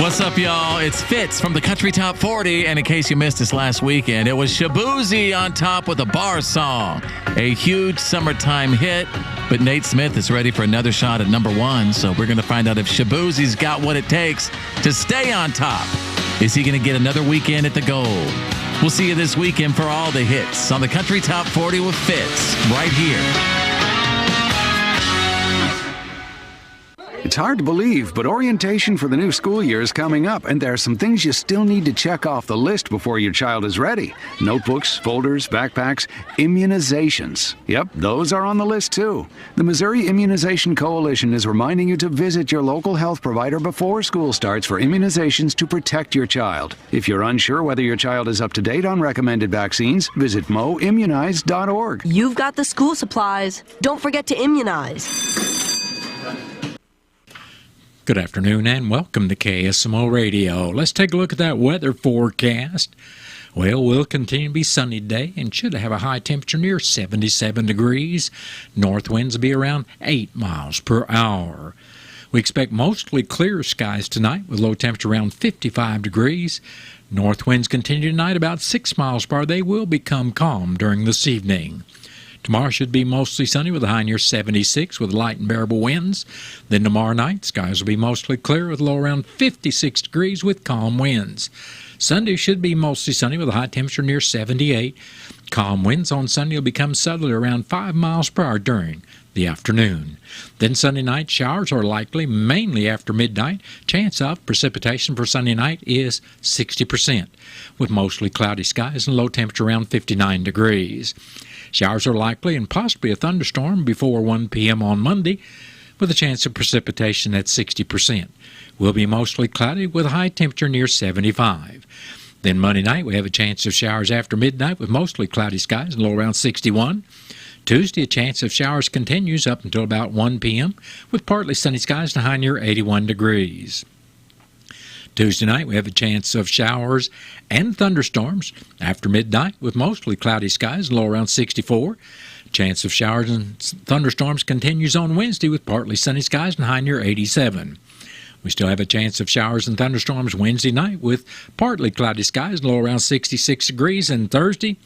What's up, y'all? It's Fitz from the Country Top 40, and in case you missed us last weekend, it was Shaboozey on top with a bar song. A huge summertime hit, but Nate Smith is ready for another shot at number one, so we're going to find out if Shaboozey's got what it takes to stay on top. Is he going to get another weekend at the Gold? We'll see you this weekend for all the hits on the Country Top 40 with Fitz, right here. It's hard to believe, but orientation for the new school year is coming up, and there are some things you still need to check off the list before your child is ready. Notebooks, folders, backpacks, immunizations. Yep, those are on the list too. The Missouri Immunization Coalition is reminding you to visit your local health provider before school starts for immunizations to protect your child. If you're unsure whether your child is up to date on recommended vaccines, visit moimmunize.org. You've got the school supplies. Don't forget to immunize. Good afternoon and welcome to KSMO Radio. Let's take a look at that weather forecast. Well, we'll continue to be sunny today and should have a high temperature near 77 degrees. North winds will be around 8 miles per hour. We expect mostly clear skies tonight with low temperature around 55 degrees. North winds continue tonight about 6 miles per hour. They will become calm during this evening. Tomorrow should be mostly sunny with a high near 76 with light and bearable winds. Then tomorrow night, skies will be mostly clear with a low around 56 degrees with calm winds. Sunday should be mostly sunny with a high temperature near 78. Calm winds on Sunday will become southerly around 5 miles per hour during the afternoon. Then Sunday night, showers are likely mainly after midnight. Chance of precipitation for Sunday night is 60%, with mostly cloudy skies and low temperature around 59 degrees. Showers are likely and possibly a thunderstorm before 1 p.m. on Monday, with a chance of precipitation at 60%. Will be mostly cloudy with a high temperature near 75. Then Monday night, we have a chance of showers after midnight with mostly cloudy skies and low around 61. Tuesday, a chance of showers continues up until about 1 p.m. with partly sunny skies and a high near 81 degrees. Tuesday night, we have a chance of showers and thunderstorms after midnight with mostly cloudy skies and low around 64. Chance of showers and thunderstorms continues on Wednesday with partly sunny skies and high near 87. We still have a chance of showers and thunderstorms Wednesday night with partly cloudy skies and low around 66 degrees. And Thursday,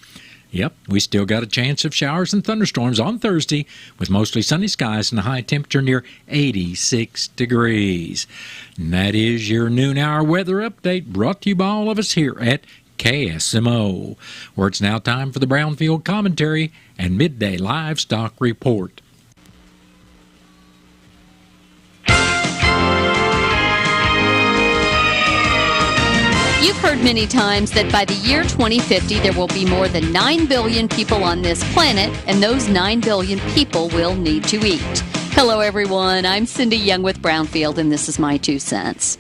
yep, we still got a chance of showers and thunderstorms on Thursday with mostly sunny skies and a high temperature near 86 degrees. And that is your noon hour weather update brought to you by all of us here at KSMO, where it's now time for the Brownfield Commentary and Midday Livestock Report. You've heard many times that by the year 2050, there will be more than 9 billion people on this planet, and those 9 billion people will need to eat. Hello, everyone. I'm Cindy Young with Brownfield, and this is my 2 cents.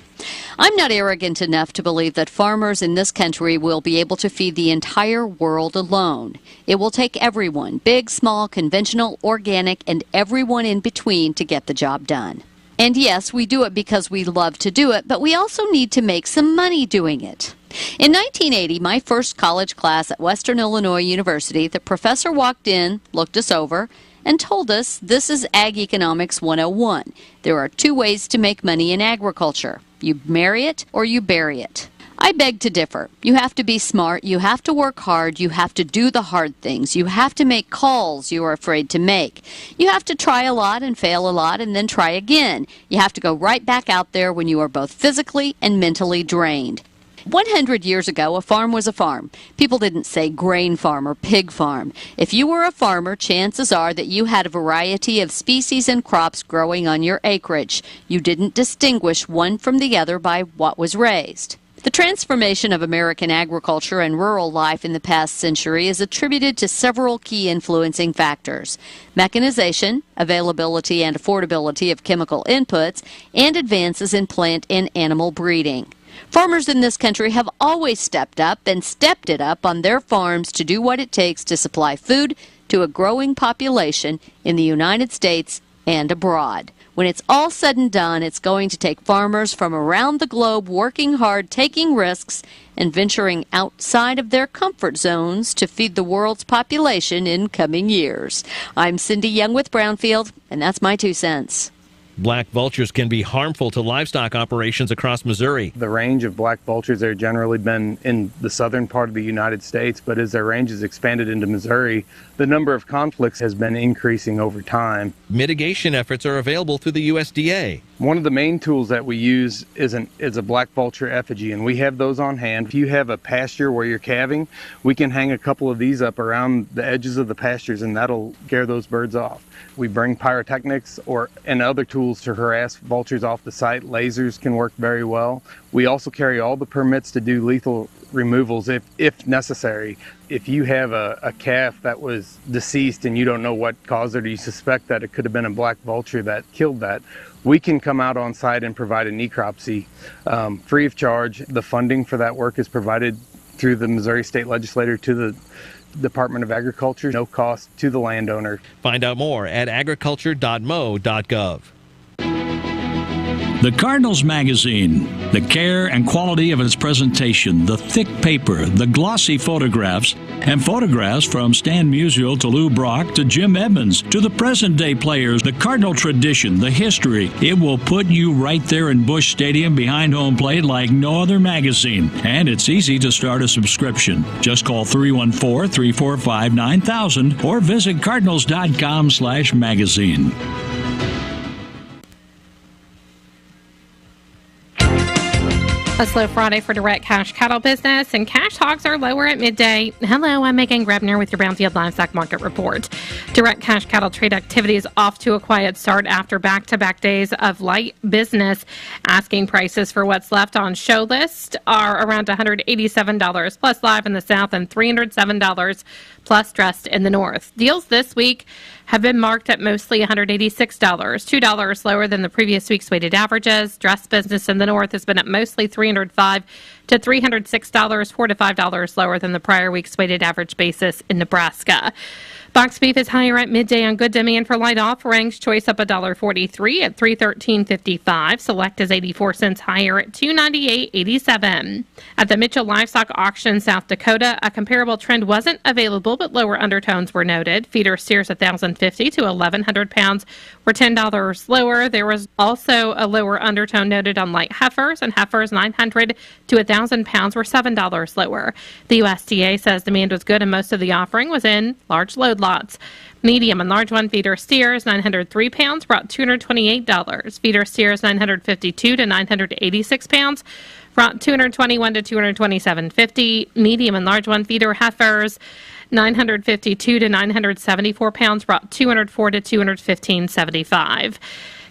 I'm not arrogant enough to believe that farmers in this country will be able to feed the entire world alone. It will take everyone, big, small, conventional, organic, and everyone in between to get the job done. And yes, we do it because we love to do it, but we also need to make some money doing it. In 1980, my first college class at Western Illinois University, the professor walked in, looked us over, and told us this is Ag Economics 101. There are 2 ways to make money in agriculture. You marry it or you bury it. I beg to differ. You have to be smart, you have to work hard, you have to do the hard things, you have to make calls you are afraid to make. You have to try a lot and fail a lot and then try again. You have to go right back out there when you are both physically and mentally drained. 100 years ago, a farm was a farm. People didn't say grain farm or pig farm. If you were a farmer, chances are that you had a variety of species and crops growing on your acreage. You didn't distinguish one from the other by what was raised. The transformation of American agriculture and rural life in the past century is attributed to several key influencing factors: mechanization, availability and affordability of chemical inputs, and advances in plant and animal breeding. Farmers in this country have always stepped up and stepped it up on their farms to do what it takes to supply food to a growing population in the United States and abroad. When it's all said and done, it's going to take farmers from around the globe working hard, taking risks, and venturing outside of their comfort zones to feed the world's population in coming years. I'm Cindy Young with Brownfield, and that's my 2 cents. Black vultures can be harmful to livestock operations across Missouri. The range of black vultures have generally been in the southern part of the United States, but as their range has expanded into Missouri, the number of conflicts has been increasing over time. Mitigation efforts are available through the USDA. One of the main tools that we use is a black vulture effigy, and we have those on hand. If you have a pasture where you're calving, we can hang a couple of these up around the edges of the pastures, and that'll scare those birds off. We bring pyrotechnics and other tools to harass vultures off the site. Lasers can work very well. We also carry all the permits to do lethal removals if necessary. If you have a calf that was deceased and you don't know what caused it, or you suspect that it could have been a black vulture that killed that, we can come out on site and provide a necropsy free of charge. The funding for that work is provided through the Missouri State Legislature to the Department of Agriculture, no cost to the landowner. Find out more at agriculture.mo.gov. The Cardinals magazine, the care and quality of its presentation, the thick paper, the glossy photographs, and photographs from Stan Musial to Lou Brock to Jim Edmonds to the present-day players, the Cardinal tradition, the history. It will put you right there in Busch Stadium behind home plate like no other magazine. And it's easy to start a subscription. Just call 314-345-9000 or visit cardinals.com/magazine. A slow Friday for direct cash cattle business, and cash hogs are lower at midday. Hello, I'm Megan Grebner with your Brownfield Livestock Market Report. Direct cash cattle trade activity is off to a quiet start after back-to-back days of light business. Asking prices for what's left on show list are around $187 plus live in the south and $307 plus dressed in the north. Deals this week have been marked at mostly $186, $2 lower than the previous week's weighted averages. Dress business in the north has been at mostly $305 to $306, $4 to $5 lower than the prior week's weighted average basis in Nebraska. Box beef is higher at midday on good demand for light offerings. Choice up $1.43 at $313.55. Select is 84 cents higher at $298.87. At the Mitchell Livestock Auction, South Dakota, a comparable trend wasn't available, but lower undertones were noted. Feeder steers 1,050 to 1,100 pounds were $10 lower. There was also a lower undertone noted on light heifers, and heifers 900 to 1,000 pounds were $7 lower. The USDA says demand was good and most of the offering was in large load lots. Medium and large one feeder steers 903 pounds brought $228. Feeder steers 952 to 986 pounds brought $221 to $227.50. Medium and large one feeder heifers 952 to 974 pounds brought $204 to $215.75.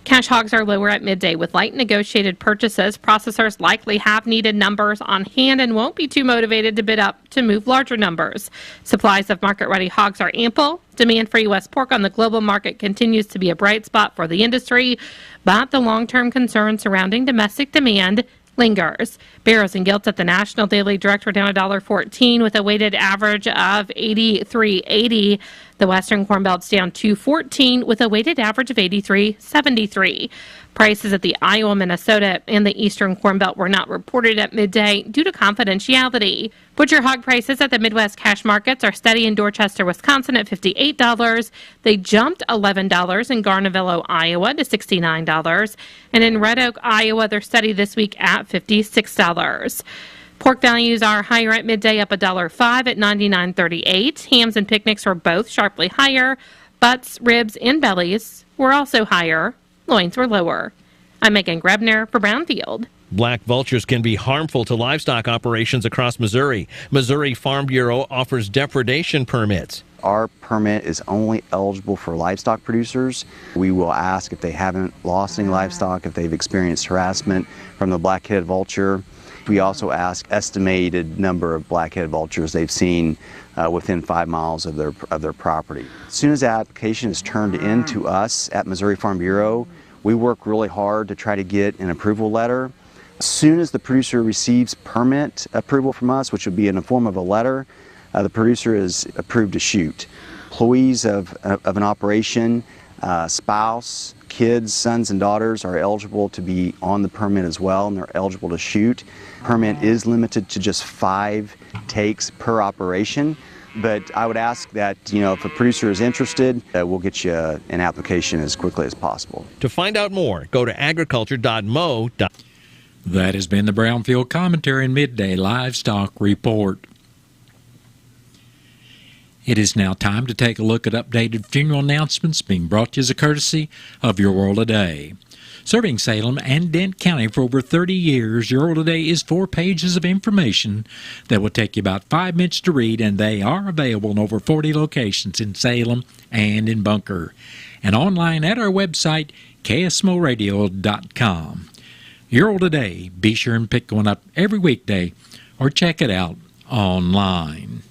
Cash hogs are lower at midday with light negotiated purchases. Processors likely have needed numbers on hand and won't be too motivated to bid up to move larger numbers. Supplies of market-ready hogs are ample. Demand for U.S. pork on the global market continues to be a bright spot for the industry, but the long-term concern surrounding domestic demand lingers. Barrows and gilts at the National Daily Direct were down $1.14 with a weighted average of 83.80. The Western Corn Belt's down $2.14 with a weighted average of 83.73. Prices at the Iowa, Minnesota, and the Eastern Corn Belt were not reported at midday due to confidentiality. Butcher hog prices at the Midwest cash markets are steady in Dorchester, Wisconsin at $58. They jumped $11 in Garnavillo, Iowa to $69. And in Red Oak, Iowa, they're steady this week at $56. Pork values are higher at midday, up $1.05 at $99.38. Hams and picnics were both sharply higher. Butts, ribs, and bellies were also higher. Loins were lower. I'm Megan Grebner for Brownfield. Black vultures can be harmful to livestock operations across Missouri. Missouri Farm Bureau offers depredation permits. Our permit is only eligible for livestock producers. We will ask if they haven't lost any livestock, if they've experienced harassment from the black-headed vulture. We also ask estimated number of black-headed vultures they've seen within 5 miles of their property. As soon as the application is turned in to us at Missouri Farm Bureau, we work really hard to try to get an approval letter. As soon as the producer receives permit approval from us, which would be in the form of a letter, the producer is approved to shoot. Employees of an operation, spouse, kids, sons and daughters are eligible to be on the permit as well, and they're eligible to shoot. Permit is limited to just 5 takes per operation. but I would ask that, if a producer is interested, we'll get you an application as quickly as possible. To find out more, go to agriculture.mo. That has been the Brownfield Commentary and Midday Livestock Report. It is now time to take a look at updated funeral announcements being brought to you as a courtesy of Your World Today. Serving Salem and Dent County for over 30 years, Your World Today is 4 pages of information that will take you about 5 minutes to read, and they are available in over 40 locations in Salem and in Bunker, and online at our website, KSMOradio.com. Your World Today, be sure and pick one up every weekday or check it out online.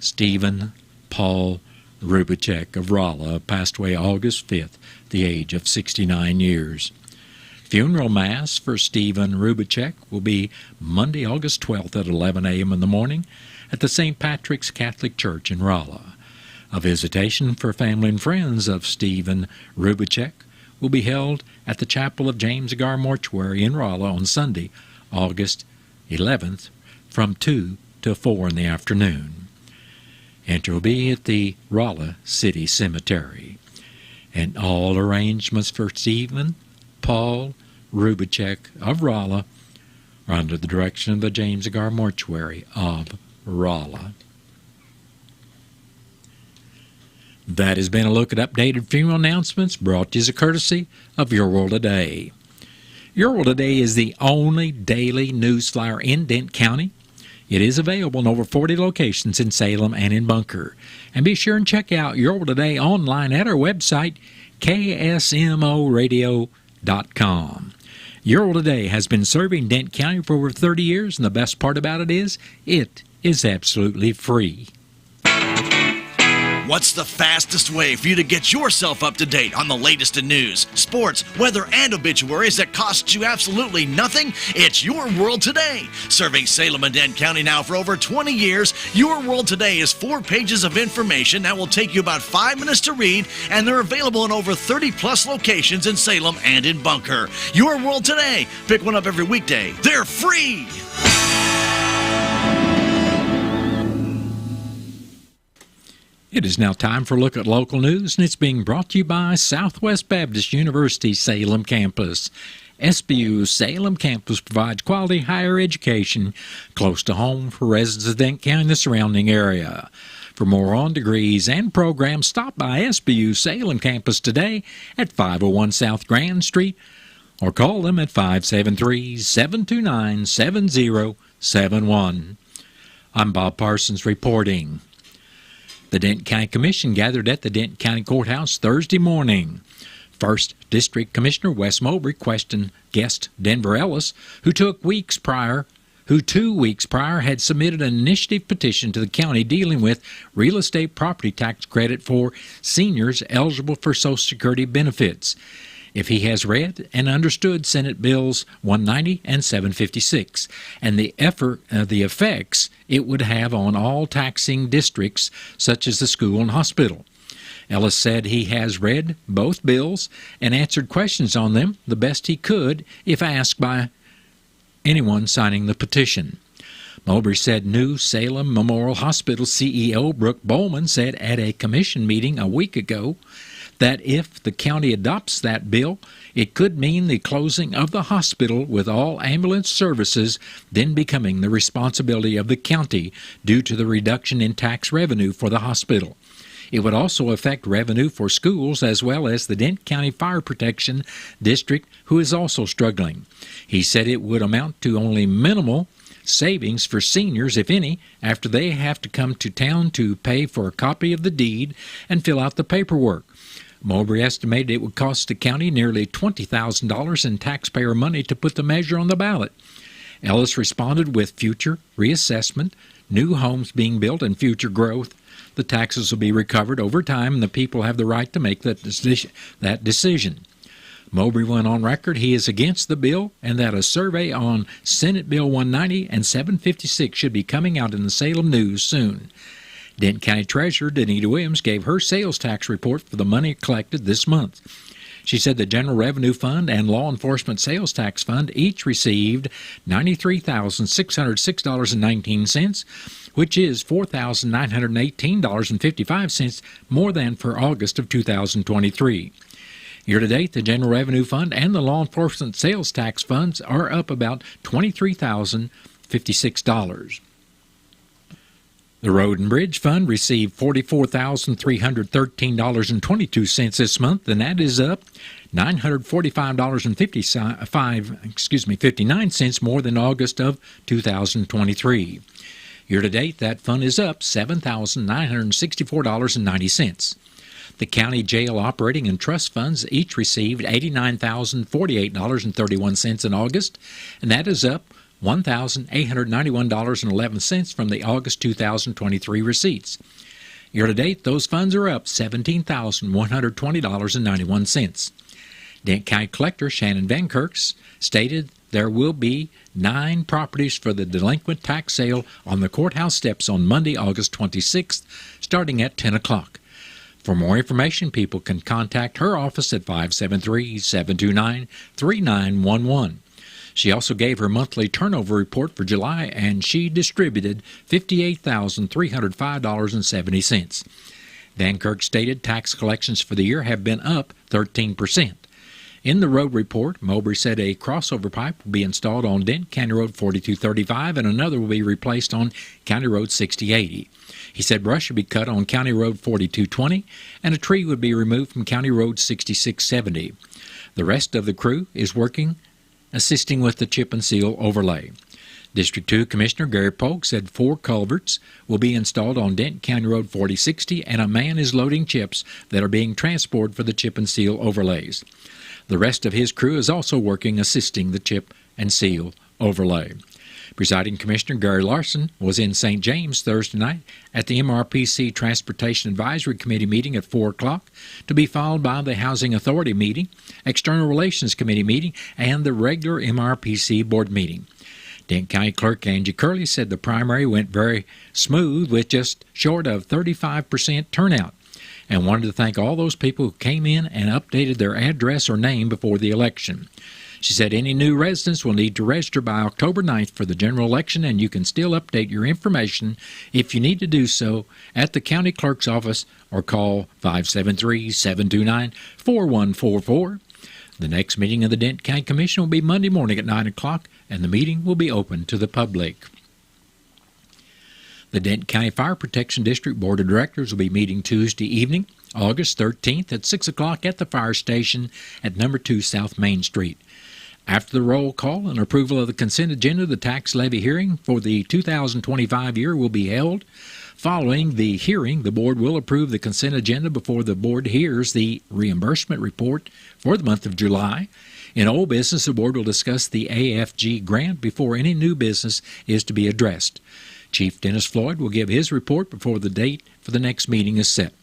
Stephen Paul Rubicek of Rolla passed away August 5th, the age of 69 years. Funeral Mass for Stephen Rubicek will be Monday, August 12th at 11 a.m. in the morning at the St. Patrick's Catholic Church in Rolla. A visitation for family and friends of Stephen Rubicek will be held at the Chapel of James Agar Mortuary in Rolla on Sunday, August 11th from 2 to 4 in the afternoon. Enter will be at the Rolla City Cemetery. And all arrangements for Stephen Paul Rubicek of Rolla are under the direction of the James Agar Mortuary of Rolla. That has been a look at updated funeral announcements brought to you as a courtesy of Your World Today. Your World Today is the only daily news flyer in Dent County. It is available in over 40 locations in Salem and in Bunker. And be sure and check out Your World Today online at our website, KSMOradio.com. Your World Today has been serving Dent County for over 30 years, and the best part about it is absolutely free. What's the fastest way for you to get yourself up to date on the latest in news, sports, weather, and obituaries that costs you absolutely nothing? It's Your World Today. Serving Salem and Dent County now for over 20 years, Your World Today is 4 pages of information that will take you about 5 minutes to read, and they're available in over 30-plus locations in Salem and in Bunker. Your World Today. Pick one up every weekday. They're free. It is now time for a look at local news, and it's being brought to you by Southwest Baptist University Salem Campus. SBU's Salem Campus provides quality higher education close to home for residents of Dent County and the surrounding area. For more on degrees and programs, stop by SBU's Salem Campus today at 501 South Grand Street or call them at 573-729-7071. I'm Bob Parsons reporting. The Dent County Commission gathered at the Dent County Courthouse Thursday morning. 1st District Commissioner Wes Mowbray questioned guest Denver Ellis, who 2 weeks prior had submitted an initiative petition to the county dealing with real estate property tax credit for seniors eligible for Social Security benefits. If he has read and understood Senate Bills 190 and 756 and the effects it would have on all taxing districts such as the school and hospital. Ellis said he has read both bills and answered questions on them the best he could if asked by anyone signing the petition. Mowbray said New Salem Memorial Hospital CEO Brooke Bowman said at a commission meeting a week ago that if the county adopts that bill, it could mean the closing of the hospital with all ambulance services then becoming the responsibility of the county due to the reduction in tax revenue for the hospital. It would also affect revenue for schools as well as the Dent County Fire Protection District, who is also struggling. He said it would amount to only minimal savings for seniors, if any, after they have to come to town to pay for a copy of the deed and fill out the paperwork. Mowbray estimated it would cost the county nearly $20,000 in taxpayer money to put the measure on the ballot. Ellis responded with future reassessment, new homes being built, and future growth. The taxes will be recovered over time, and the people have the right to make that decision. Mowbray went on record he is against the bill and that a survey on Senate Bill 190 and 756 should be coming out in the Salem News soon. Dent County Treasurer Danita Williams gave her sales tax report for the money collected this month. She said the General Revenue Fund and Law Enforcement Sales Tax Fund each received $93,606.19, which is $4,918.55 more than for August of 2023. Year-to-date, the General Revenue Fund and the Law Enforcement Sales Tax Funds are up about $23,056. The Road and Bridge Fund received $44,313.22 this month, and that is up $945.59 more than August of 2023. Year-to-date, that fund is up $7,964.90. The county jail operating and trust funds each received $89,048.31 in August, and that is up $1,891.11 from the August 2023 receipts. Year-to-date, those funds are up $17,120.91. Dent County Collector Shannon Van Kirks stated there will be 9 properties for the delinquent tax sale on the courthouse steps on Monday, August 26th, starting at 10 o'clock. For more information, people can contact her office at 573-729-3911. She also gave her monthly turnover report for July, and she distributed $58,305.70. Van Kirk stated tax collections for the year have been up 13%. In the road report, Mowbray said a crossover pipe will be installed on Dent County Road 4235 and another will be replaced on County Road 6080. He said brush would be cut on County Road 4220 and a tree would be removed from County Road 6670. The rest of the crew is assisting with the chip and seal overlay. District 2 Commissioner Gary Polk said 4 culverts will be installed on Dent County Road 4060 and a man is loading chips that are being transported for the chip and seal overlays. The rest of his crew is also working assisting the chip and seal overlay. Presiding Commissioner Gary Larson was in St. James Thursday night at the MRPC Transportation Advisory Committee meeting at 4 o'clock, to be followed by the Housing Authority meeting, External Relations Committee meeting, and the regular MRPC board meeting. Dent County Clerk Angie Curley said the primary went very smooth with just short of 35% turnout, and wanted to thank all those people who came in and updated their address or name before the election. She said any new residents will need to register by October 9th for the general election, and you can still update your information if you need to do so at the county clerk's office or call 573-729-4144. The next meeting of the Dent County Commission will be Monday morning at 9 o'clock, and the meeting will be open to the public. The Dent County Fire Protection District Board of Directors will be meeting Tuesday evening, August 13th at 6 o'clock at the fire station at number 2 South Main Street. After the roll call and approval of the consent agenda, the tax levy hearing for the 2025 year will be held. Following the hearing, the board will approve the consent agenda before the board hears the reimbursement report for the month of July. In old business, the board will discuss the AFG grant before any new business is to be addressed. Chief Dennis Floyd will give his report before the date for the next meeting is set.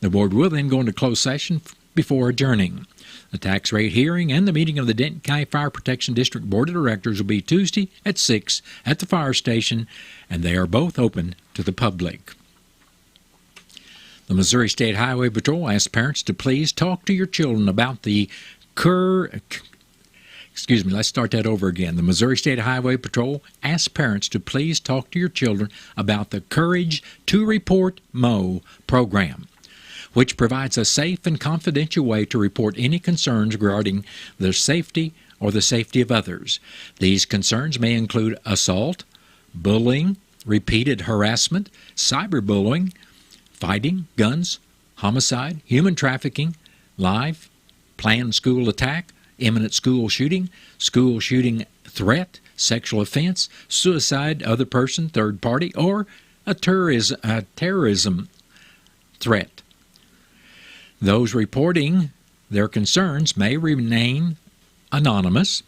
The board will then go into closed session before adjourning. The tax rate hearing and the meeting of the Denton County Fire Protection District Board of Directors will be Tuesday at 6 at the fire station, and they are both open to the public. The Missouri State Highway Patrol asked parents to please talk to your children about the Let's start that over again. The Missouri State Highway Patrol asks parents to please talk to your children about the Courage to Report MO program, which provides a safe and confidential way to report any concerns regarding their safety or the safety of others. These concerns may include assault, bullying, repeated harassment, cyberbullying, fighting, guns, homicide, human trafficking, live, planned school attack, imminent school shooting threat, sexual offense, suicide, other person, third party, or a terrorism threat. Those reporting their concerns may remain anonymous.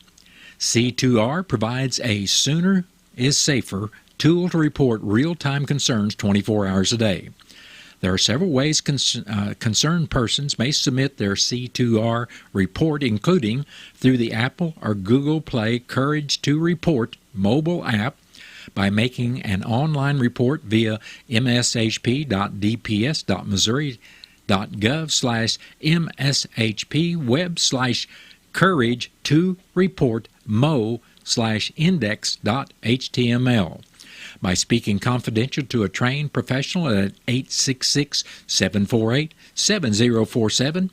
C2R provides a sooner is safer tool to report real-time concerns 24 hours a day. There are several ways concerned persons may submit their C2R report, including through the Apple or Google Play Courage to Report mobile app, by making an online report via mshp.dps.missouri ms.gov/mshp/courage2report mo/index.html. By speaking confidential to a trained professional at 866-748-7047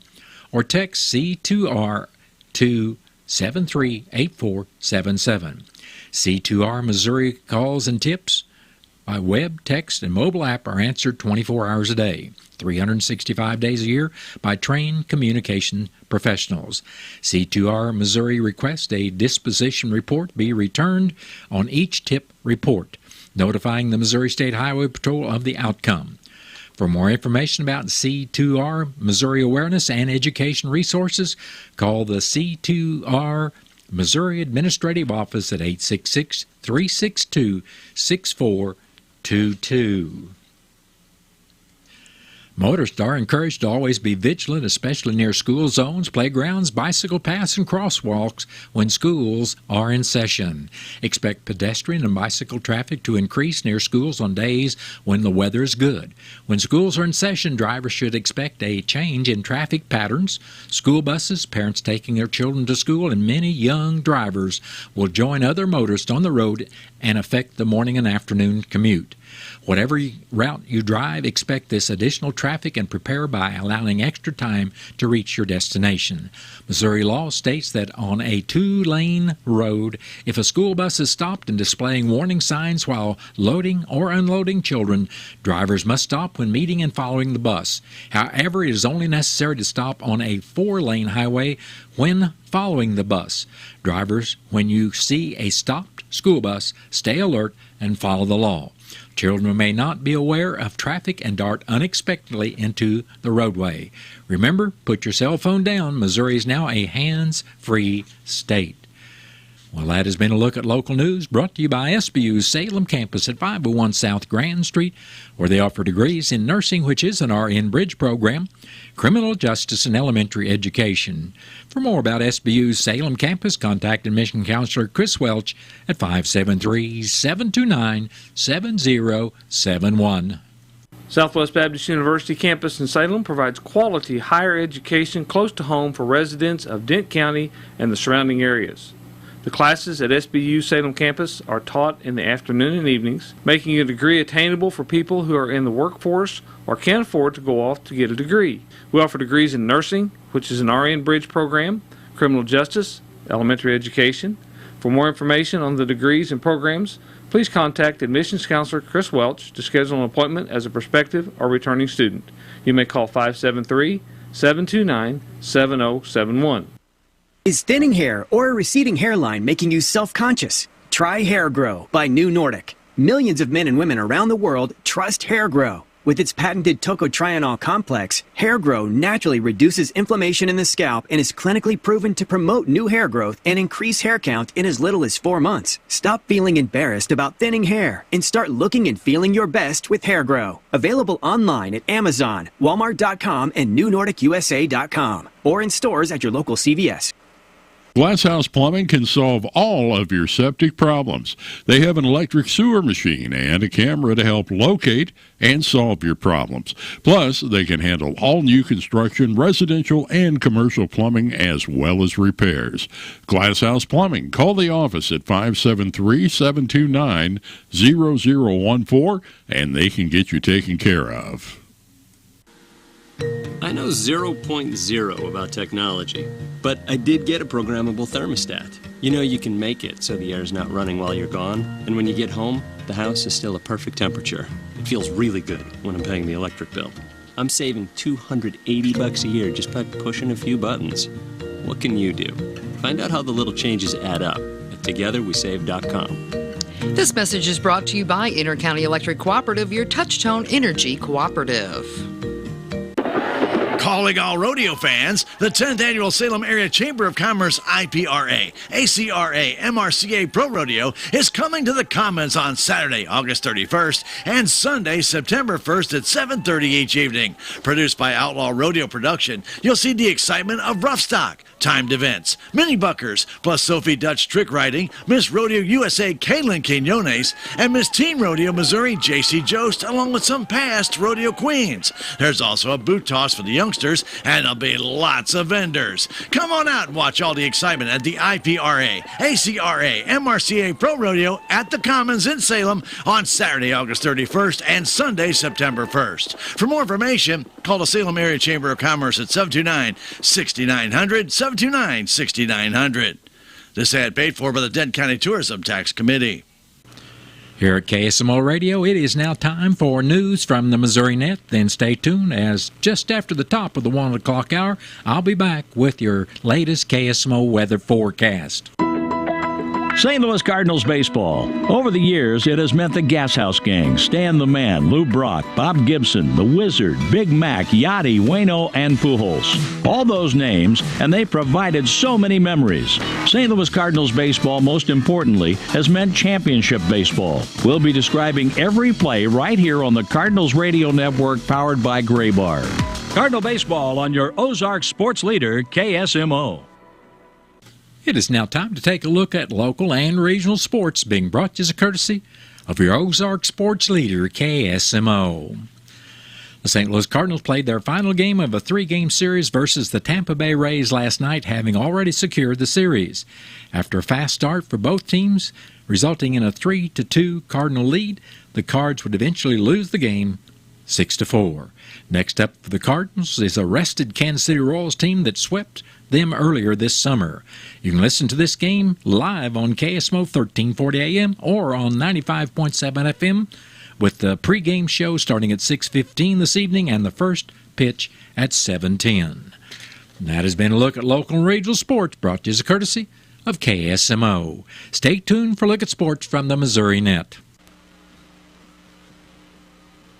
or text C2R to 738477. C2R Missouri calls and tips by web, text, and mobile app are answered 24 hours a day, 365 days a year by trained communication professionals. C2R Missouri requests a disposition report be returned on each tip report, notifying the Missouri State Highway Patrol of the outcome. For more information about C2R Missouri awareness and education resources, call the C2R Missouri Administrative Office at 866-362-6422. Motorists are encouraged to always be vigilant, especially near school zones, playgrounds, bicycle paths, and crosswalks when schools are in session. Expect pedestrian and bicycle traffic to increase near schools on days when the weather is good. When schools are in session, drivers should expect a change in traffic patterns. School buses, parents taking their children to school, and many young drivers will join other motorists on the road and affect the morning and afternoon commute. Whatever route you drive, expect this additional traffic and prepare by allowing extra time to reach your destination. Missouri law states that on a 2-lane road, if a school bus is stopped and displaying warning signs while loading or unloading children, drivers must stop when meeting and following the bus. However, it is only necessary to stop on a 4-lane highway when following the bus. Drivers, when you see a stopped school bus, stay alert and follow the law. Children may not be aware of traffic and dart unexpectedly into the roadway. Remember, put your cell phone down. Missouri is now a hands-free state. Well, that has been a look at local news brought to you by SBU's Salem campus at 501 South Grand Street, where they offer degrees in nursing, which is an RN Bridge program, criminal justice, and elementary education. For more about SBU's Salem campus, contact admission counselor Chris Welch at 573-729-7071. Southwest Baptist University campus in Salem provides quality higher education close to home for residents of Dent County and the surrounding areas. The classes at SBU Salem campus are taught in the afternoon and evenings, making a degree attainable for people who are in the workforce or can't afford to go off to get a degree. We offer degrees in nursing, which is an RN Bridge program, criminal justice, elementary education. For more information on the degrees and programs, please contact admissions counselor Chris Welch to schedule an appointment as a prospective or returning student. You may call 573-729-7071. Is thinning hair or a receding hairline making you self-conscious? Try Hair Grow by New Nordic. Millions of men and women around the world trust Hair Grow. With its patented tocotrienol complex, Hair Grow naturally reduces inflammation in the scalp and is clinically proven to promote new hair growth and increase hair count in as little as 4 months. Stop feeling embarrassed about thinning hair and start looking and feeling your best with Hair Grow. Available online at Amazon, Walmart.com, and NewNordicUSA.com, or in stores at your local CVS. Glasshouse Plumbing can solve all of your septic problems. They have an electric sewer machine and a camera to help locate and solve your problems. Plus, they can handle all new construction, residential, and commercial plumbing as well as repairs. Glasshouse Plumbing. Call the office at 573-729-0014 and they can get you taken care of. I know 0.0 about technology, but I did get a programmable thermostat. You know you can make it so the air's not running while you're gone, and when you get home, the house is still a perfect temperature. It feels really good when I'm paying the electric bill. I'm saving $280 a year just by pushing a few buttons. What can you do? Find out how the little changes add up at TogetherWeSave.com. This message is brought to you by Intercounty Electric Cooperative, your touch-tone energy cooperative. Calling all rodeo fans, the 10th Annual Salem Area Chamber of Commerce IPRA, ACRA, MRCA Pro Rodeo is coming to the Commons on Saturday, August 31st and Sunday, September 1st at 7:30 each evening. Produced by Outlaw Rodeo Production, you'll see the excitement of rough stock, timed events, mini buckers, plus Sophie Dutch trick riding, Miss Rodeo USA Kaylin Quinones, and Miss Teen Rodeo Missouri JC Jost, along with some past rodeo queens. There's also a boot toss for the youngsters, and there'll be lots of vendors. Come on out and watch all the excitement at the IPRA, ACRA, MRCA Pro Rodeo at the Commons in Salem on Saturday, August 31st and Sunday, September 1st. For more information, call the Salem Area Chamber of Commerce at 729-6900, 729-6900. This ad paid for by the Dent County Tourism Tax Committee. Here at KSMO Radio, it is now time for news from the Missouri Net. Then stay tuned, as just after the top of the 1 o'clock hour, I'll be back with your latest KSMO weather forecast. St. Louis Cardinals baseball. Over the years, it has meant the Gas House Gang, Stan the Man, Lou Brock, Bob Gibson, the Wizard, Big Mac, Yachty, Waino, and Pujols. All those names, and they provided so many memories. St. Louis Cardinals baseball, most importantly, has meant championship baseball. We'll be describing every play right here on the Cardinals Radio Network, powered by Gray Bar. Cardinal baseball on your Ozark sports leader, KSMO. It is now time to take a look at local and regional sports, being brought to you as a courtesy of your Ozark sports leader, KSMO. The St. Louis Cardinals played their final game of a 3-game series versus the Tampa Bay Rays last night, having already secured the series. After a fast start for both teams, resulting in a 3-2 Cardinal lead, the Cards would eventually lose the game 6-4. Next up for the Cardinals is a rested Kansas City Royals team that swept them earlier this summer. You can listen to this game live on KSMO 1340 AM or on 95.7 FM, with the pregame show starting at 6:15 this evening and the first pitch at 7:10. That has been a look at local and regional sports, brought to you as a courtesy of KSMO. Stay tuned for a look at sports from the Missouri Net.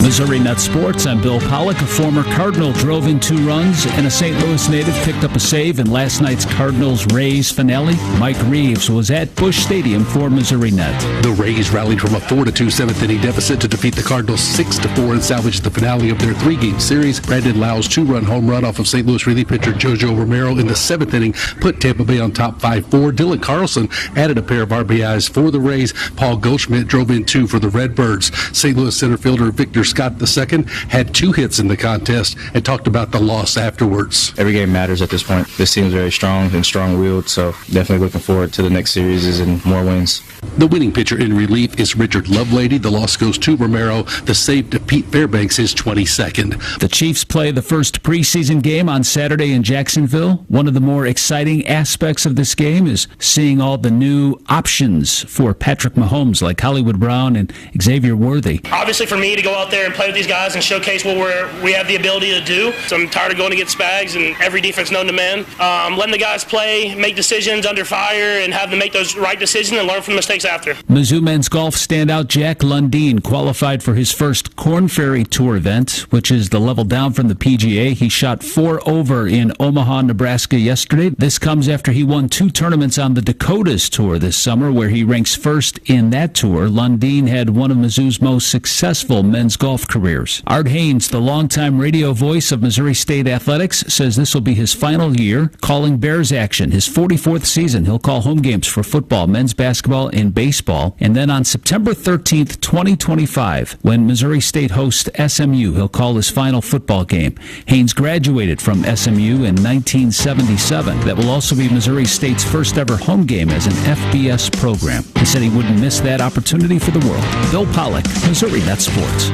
Missouri Net Sports, I'm Bill Pollock. A former Cardinal drove in 2 runs, and a St. Louis native picked up a save in last night's Cardinals-Rays finale. Mike Reeves was at Busch Stadium for Missouri Net. The Rays rallied from a 4-2 seventh-inning deficit to defeat the Cardinals 6-4 and salvage the finale of their 3-game series. Brandon Lau's 2-run home run off of St. Louis relief pitcher Jojo Romero in the 7th inning put Tampa Bay on top 5-4. Dylan Carlson added a pair of RBIs for the Rays. Paul Goldschmidt drove in 2 for the Redbirds. St. Louis center fielder Victor Scott II had 2 hits in the contest and talked about the loss afterwards. Every game matters at this point. This team is very strong and strong-willed, so definitely looking forward to the next series and more wins. The winning pitcher in relief is Richard Lovelady. The loss goes to Romero. The save to Pete Fairbanks is 22nd. The Chiefs play the first preseason game on Saturday in Jacksonville. One of the more exciting aspects of this game is seeing all the new options for Patrick Mahomes, like Hollywood Brown and Xavier Worthy. Obviously, for me to go out there and play with these guys and showcase what we have the ability to do. So I'm tired of going against Spags and every defense known to man. Letting the guys play, make decisions under fire, and have them make those right decisions and learn from mistakes after. Mizzou men's golf standout Jack Lundeen qualified for his first Korn Ferry Tour event, which is the level down from the PGA. He shot 4 over in Omaha, Nebraska yesterday. This comes after he won 2 tournaments on the Dakotas Tour this summer, where he ranks first in that tour. Lundeen had one of Mizzou's most successful men's golf careers. Art Haynes, the longtime radio voice of Missouri State Athletics, says this will be his final year calling Bears action. His 44th season, he'll call home games for football, men's basketball, and baseball. And then on September 13th, 2025, when Missouri State hosts SMU, he'll call his final football game. Haynes graduated from SMU in 1977. That will also be Missouri State's first ever home game as an FBS program. He said he wouldn't miss that opportunity for the world. Bill Pollock, Missouri Net Sports.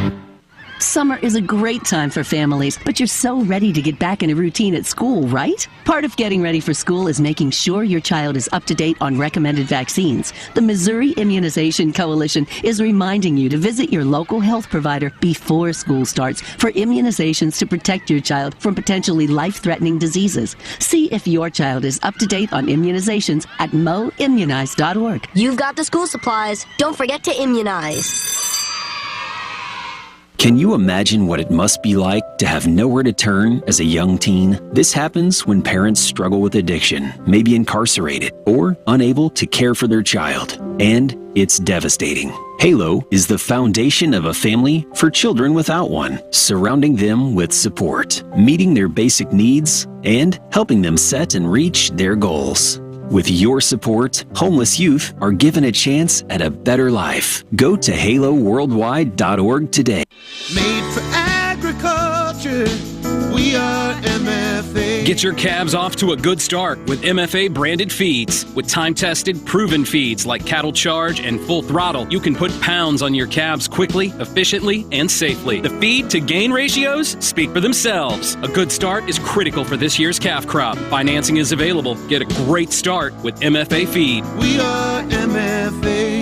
Summer is a great time for families, but you're so ready to get back in a routine at school, right? Part of getting ready for school is making sure your child is up to date on recommended vaccines. The Missouri Immunization Coalition is reminding you to visit your local health provider before school starts for immunizations to protect your child from potentially life-threatening diseases. See if your child is up to date on immunizations at moimmunize.org. You've got the school supplies. Don't forget to immunize. Can you imagine what it must be like to have nowhere to turn as a young teen? This happens when parents struggle with addiction, may be incarcerated, or unable to care for their child. And it's devastating. Halo is the foundation of a family for children without one, surrounding them with support, meeting their basic needs, and helping them set and reach their goals. With your support, homeless youth are given a chance at a better life. Go to haloworldwide.org today. Made for agriculture, we are MFA. Get your calves off to a good start with MFA branded feeds. With time-tested, proven feeds like Cattle Charge and Full Throttle, you can put pounds on your calves quickly, efficiently, and safely. The feed-to-gain ratios speak for themselves. A good start is critical for this year's calf crop. Financing is available. Get a great start with MFA Feed. We are MFA.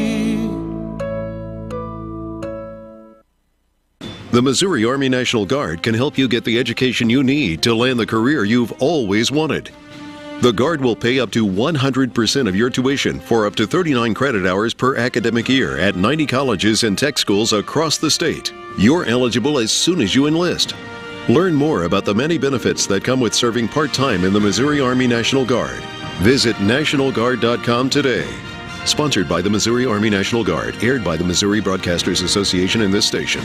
The Missouri Army National Guard can help you get the education you need to land the career you've always wanted. The Guard will pay up to 100% of your tuition for up to 39 credit hours per academic year at 90 colleges and tech schools across the state. You're eligible as soon as you enlist. Learn more about the many benefits that come with serving part-time in the Missouri Army National Guard. Visit NationalGuard.com today. Sponsored by the Missouri Army National Guard, aired by the Missouri Broadcasters Association and this station.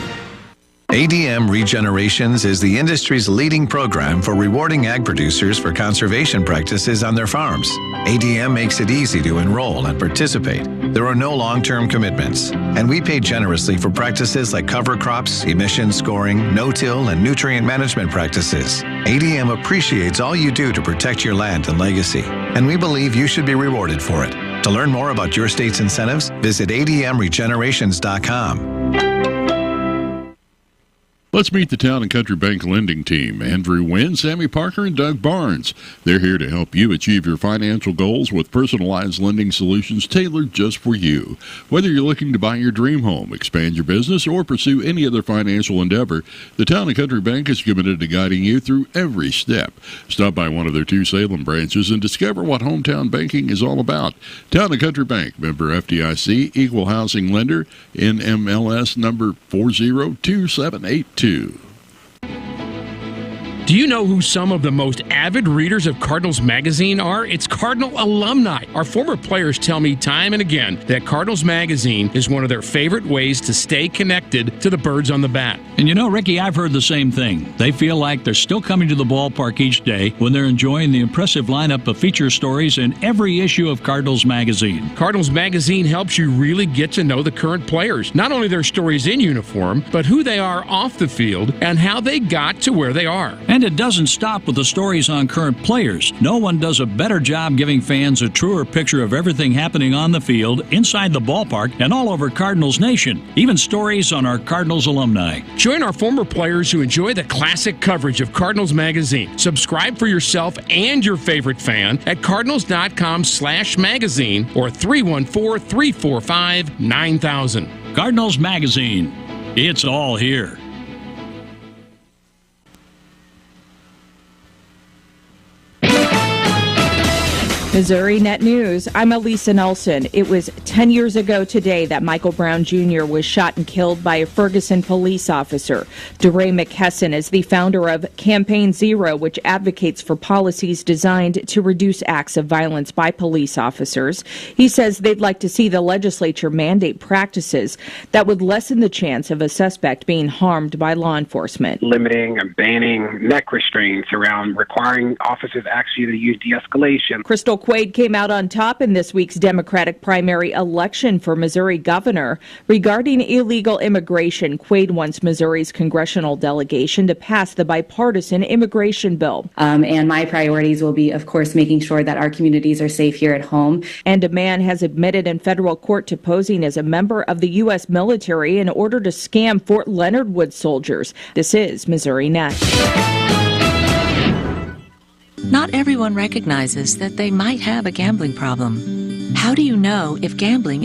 ADM Regenerations is the industry's leading program for rewarding ag producers for conservation practices on their farms. ADM makes it easy to enroll and participate. There are no long-term commitments, and we pay generously for practices like cover crops, emission scoring, no-till, and nutrient management practices. ADM appreciates all you do to protect your land and legacy, and we believe you should be rewarded for it. To learn more about your state's incentives, visit admregenerations.com. Let's meet the Town and Country Bank lending team. Andrew Wynn, Sammy Parker, and Doug Barnes. They're here to help you achieve your financial goals with personalized lending solutions tailored just for you. Whether you're looking to buy your dream home, expand your business, or pursue any other financial endeavor, the Town and Country Bank is committed to guiding you through every step. Stop by one of their 2 Salem branches and discover what hometown banking is all about. Town and Country Bank, member FDIC, equal housing lender, NMLS number 402782. Do you know who some of the most avid readers of Cardinals Magazine are? It's Cardinal alumni. Our former players tell me time and again that Cardinals Magazine is one of their favorite ways to stay connected to the birds on the bat. And you know, Ricky, I've heard the same thing. They feel like they're still coming to the ballpark each day when they're enjoying the impressive lineup of feature stories in every issue of Cardinals Magazine. Cardinals Magazine helps you really get to know the current players, not only their stories in uniform, but who they are off the field and how they got to where they are. And it doesn't stop with the stories on current players. No one does a better job giving fans a truer picture of everything happening on the field, inside the ballpark, and all over Cardinals Nation. Even stories on our Cardinals alumni. Join our former players who enjoy the classic coverage of Cardinals Magazine. Subscribe for yourself and your favorite fan at cardinals.com/magazine or 314-345-9000. Cardinals Magazine. It's all here. Missouri Net News, I'm Elisa Nelson. It was 10 years ago today that Michael Brown Jr. was shot and killed by a Ferguson police officer. DeRay McKesson is the founder of Campaign Zero, which advocates for policies designed to reduce acts of violence by police officers. He says they'd like to see the legislature mandate practices that would lessen the chance of a suspect being harmed by law enforcement. Limiting and banning neck restraints, around requiring officers actually to use de-escalation. Crystal Quaid came out on top in this week's Democratic primary election for Missouri governor. Regarding illegal immigration, Quaid wants Missouri's congressional delegation to pass the bipartisan immigration bill. And my priorities will be, of course, making sure that our communities are safe here at home. And a man has admitted in federal court to posing as a member of the U.S. military in order to scam Fort Leonard Wood soldiers. This is Missouri Net. Not everyone recognizes that they might have a gambling problem. How do you know if gambling